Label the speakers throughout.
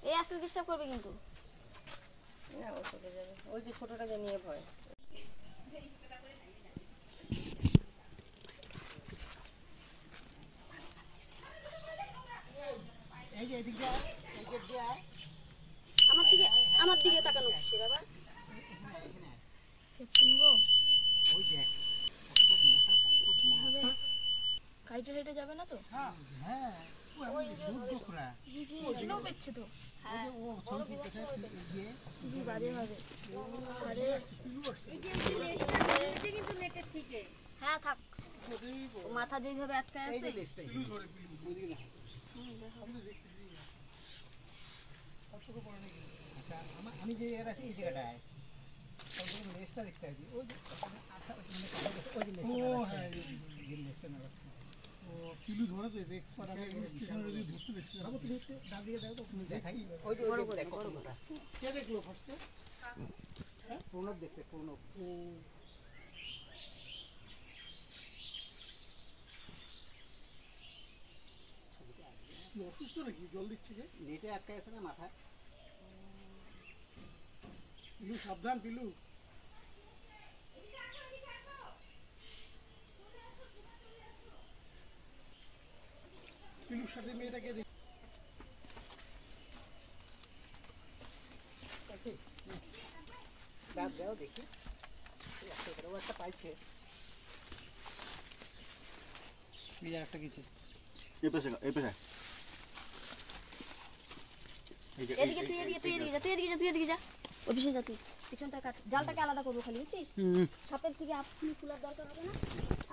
Speaker 1: এই আসলে ডিস্টার্ব করবে কিন্তু।
Speaker 2: না ও চলে যাবে, ওই যে ছোটটাকে নিয়ে ভয়।
Speaker 1: আমার দিকে তাকানো খুশি বাবা। গাড়িটা হেঁটে যাবে না তো? এখানেও পেচ্ছে তো। হ্যাঁ থাক, মাথা যেভাবে আটকায় আছে।
Speaker 3: আমি যে আছি এই জায়গাটায় লেসটা দেখতে পাচ্ছি, ওই যে ওই যে লেসটা না ও কিলু ধরে তো রেক্স পাড়া স্টেশনে যদি ধরতে দেখছি বাবু তুমি একটু ডান দিকে দেখো, তুমি দেখাই ওই যে দেখো কোনটা কে দেখলো ফার্স্টে? হ্যাঁ প্রণব দেখছে, প্রণব। ও অসুস্থ নাকি? জল দিচ্ছে যে নেটে আটকে আছে না মাথায়। পিলু সাবধান, পিলু পিলুর সাথে মেয়েটাকে দাঁত দাও দেখি, ও একটা পাইছে। একটা কিছু
Speaker 1: এদিকে তুই এদিকে যা অফিসে যা, তুই পিছনটা কাট, জালটাকে আলাদা করবো খালি, বুঝছিস? সাপের থেকে আপনি খোলার দরকার হবে না,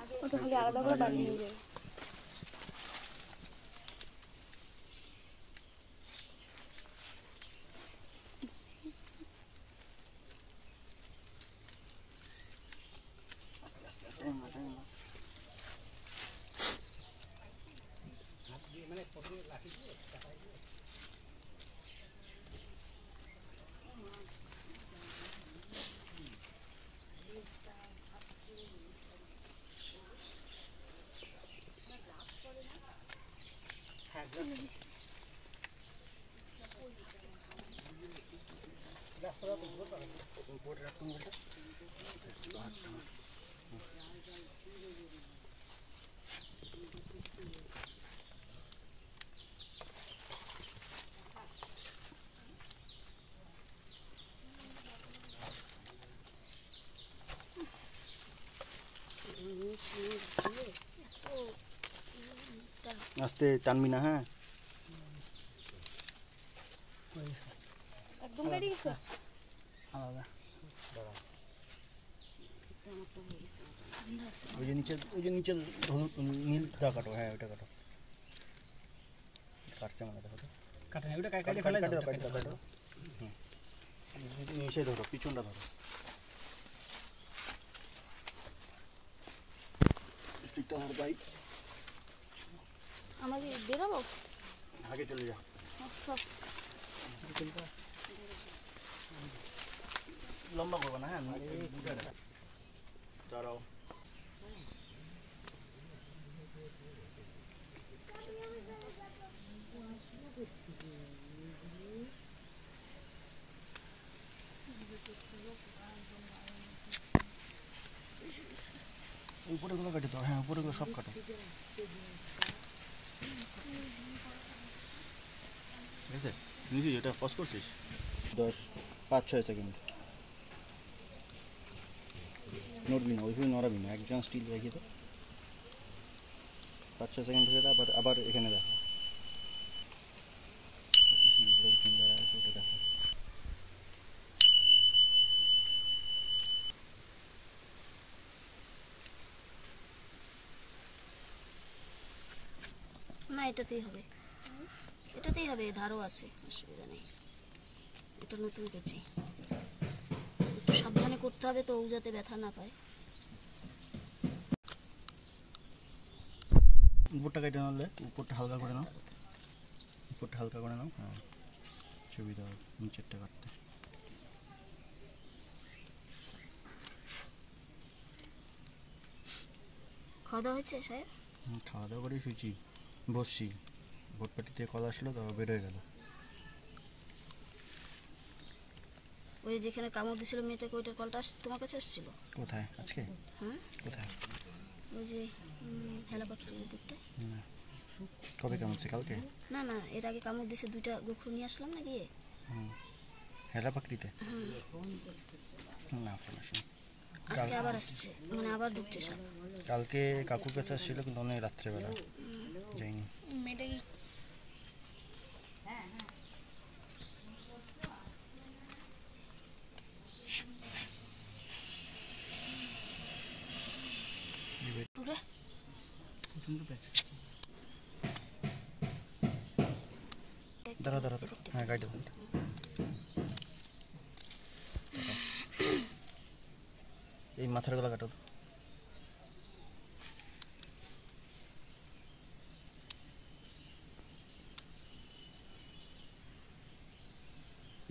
Speaker 1: আগে ওটা খালি আলাদা করে বাড়ি নিয়ে যাবে।
Speaker 3: মানে প্রথমে লাঠি দিয়ে
Speaker 4: আস্তে টানবি না। হ্যাঁ
Speaker 1: একদম বেরিয়ে গেছে
Speaker 4: আলাদা। ওই যে নিচে নীলটা কাটো। হ্যাঁ ওইটা কাটো, কাটছে মানে দেখো তো,
Speaker 3: কাটে না ওটা কাটে ফেলে দাও,
Speaker 4: কাটো কাটো। নিচে ধরো, পিছনটা ধরো, স্টিকটা ধরো ভাই।
Speaker 1: আমরা কি বেরোবো?
Speaker 4: আগে চলে যা। লম্বা করবো না। হ্যাঁ দাঁড়াও। উপরেগুলো কাটে তো। হ্যাঁ উপরেগুলো সব কাটো। ঠিক আছে, নিচে যেটা পজ করছিস 5-6 সেকেন্ড নড়বি না, ওইভাবে নড়াবি না, একজন স্টিল রেখে তো 5-6 সেকেন্ড হয়ে দাও। আবার এখানে দেখো, ওটা দেখো।
Speaker 1: না এটাতেই হবে, ধারও আছে, অসুবিধা নেই। এটা নতুন কেচি, একটু সাবধানে করতে হবে তো, ও যাতে ব্যথা না পায়।
Speaker 4: উপরটা কেটে নাও, উপরটা হালকা করে নাও, উপরটা হালকা করে নাও। হ্যাঁ সুবিধা হবে নিচেরটা কাটতে।
Speaker 1: খাওয়া দাওয়া হয়েছে সাহেব?
Speaker 4: খাওয়া দাওয়া করেই শুয়েছি, বসছি, ভোটপাটি থেকে কল আসলো তো বের হয়ে গেল।
Speaker 1: ওই যেখানে কামড় দিছিল মেয়েটাকে, ওইটার কলটা তোমার কাছে আসছিল?
Speaker 4: কোথায় আজকে?
Speaker 1: হ্যাঁ,
Speaker 4: কোথায়?
Speaker 1: ওই যে হেলাপাট্টির দিকটা।
Speaker 4: না, কবে কামড়ছে? কালকে?
Speaker 1: না না, এর আগে কামড় দিছে, 2টা গোখরু নিয়ে আসলাম না গিয়ে।
Speaker 4: হেলা পাকড়িতে? না, ফোন আসেনি।
Speaker 1: আজকে আবার আসছে, মানে আবার ঢুকছে সব।
Speaker 4: কালকে কাকুর কাছে আসছিল, কিন্তু অনেক রাত্রেবেলা যাইনি।
Speaker 1: মেয়েটা কি টুরে?
Speaker 4: দাঁড়া দাঁড়া দাঁড়া, হ্যাঁ গাড়ি দাও। এই মাথার গলা কাটো তো।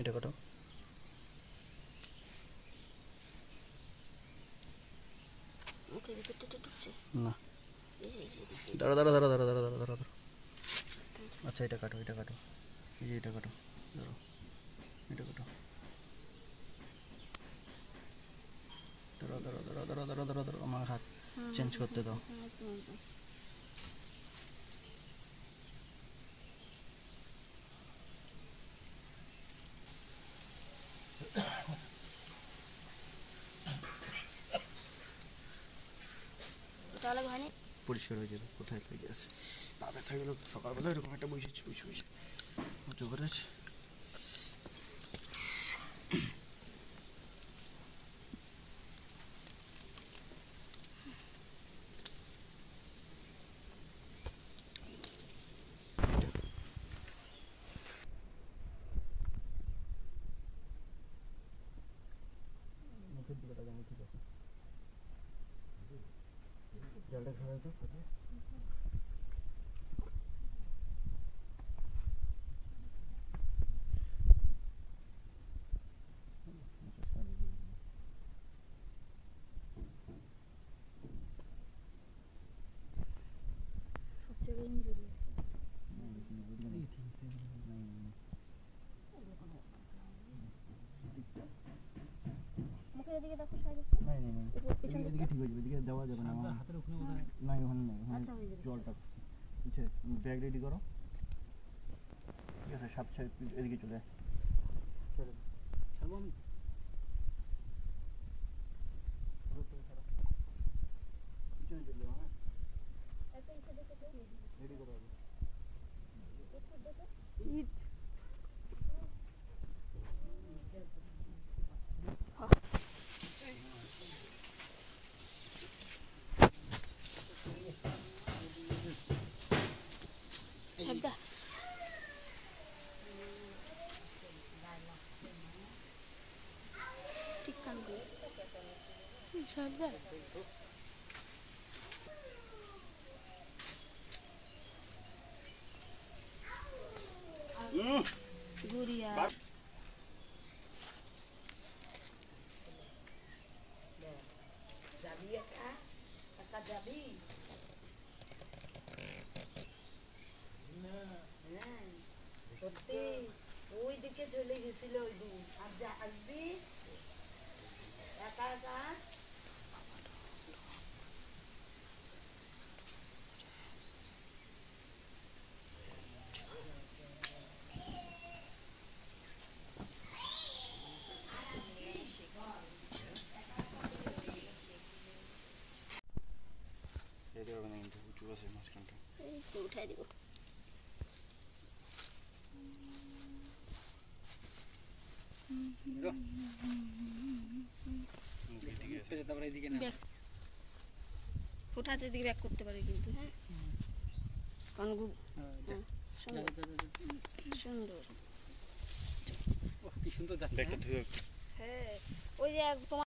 Speaker 4: এটা কাটো।
Speaker 1: মুখের ভিতরটা ঢুকছে
Speaker 4: না,
Speaker 1: এই যে এদিকে।
Speaker 4: দাঁড়া দাঁড়া দাঁড়া দাঁড়া দাঁড়া দাঁড়া দাঁড়া। আচ্ছা, এটা কাটো, এটা কাটো, এই যে এটা কাটো, ধরো এটা কাটো। দাঁড়া দাঁড়া দাঁড়া দাঁড়া দাঁড়া দাঁড়া দাঁড়া, আমার হাত চেঞ্জ করতে দাও।
Speaker 1: একদম একদম। ওটা আলাদা হয়নি?
Speaker 4: পরিষ্কার হয়ে যাবে। কোথায় লেগে আছে? পা ব্যথা গেল সকালবেলা, এরকম একটা বসেছি, বসে বসে উঁচু করে আছে। মুখের দিকে তাকানো ঠিক আছে। জলটা খাওয়া তো
Speaker 1: মুখের এদিকে দেখো, সাইড
Speaker 4: নাই নাই নাই, এদিকে ঠিক হয়ে যাবে, এদিকে দেওয়া যাবে না।
Speaker 3: হাতের ওখানে বোধহয়
Speaker 4: নাই, ওখানে নাই, ওখানে
Speaker 1: আচ্ছা, হয়ে যাবে।
Speaker 4: জলটা বুঝছে। ব্যাগ রেডি করো, ঠিক আছে? সাপ সাইড এদিকে চলে আয়।
Speaker 3: ছাড়বো আমি?
Speaker 4: পিছনে চলে যাও, হ্যাঁ রেডি করো আগে।
Speaker 1: স্টিক কান করে গুড়িয়া।
Speaker 2: যাবি একা? একা যাবি? হ্যাঁ, সত্যি ওই দিকে চলে গেছিল ওই দিন। আর যা আসবি একা একা?
Speaker 4: রেডি হবে না কিন্তু, উঁচু আছে মাঝখানটা।
Speaker 1: এই তো উঠাই দিব।
Speaker 4: ঠিক আছে।
Speaker 3: তারপরে এদিকে না।
Speaker 1: ওঠাতে দিকে ব্যাক করতে পারে কিন্তু, হ্যাঁ কারণ
Speaker 3: যা,
Speaker 1: সুন্দর
Speaker 3: যা, যা, যা।
Speaker 1: সুন্দর।
Speaker 3: ওহ, কি সুন্দর যাচ্ছে।
Speaker 4: ব্যাগটা ধুয়ে
Speaker 1: হ্যাঁ, ওই যে তোমার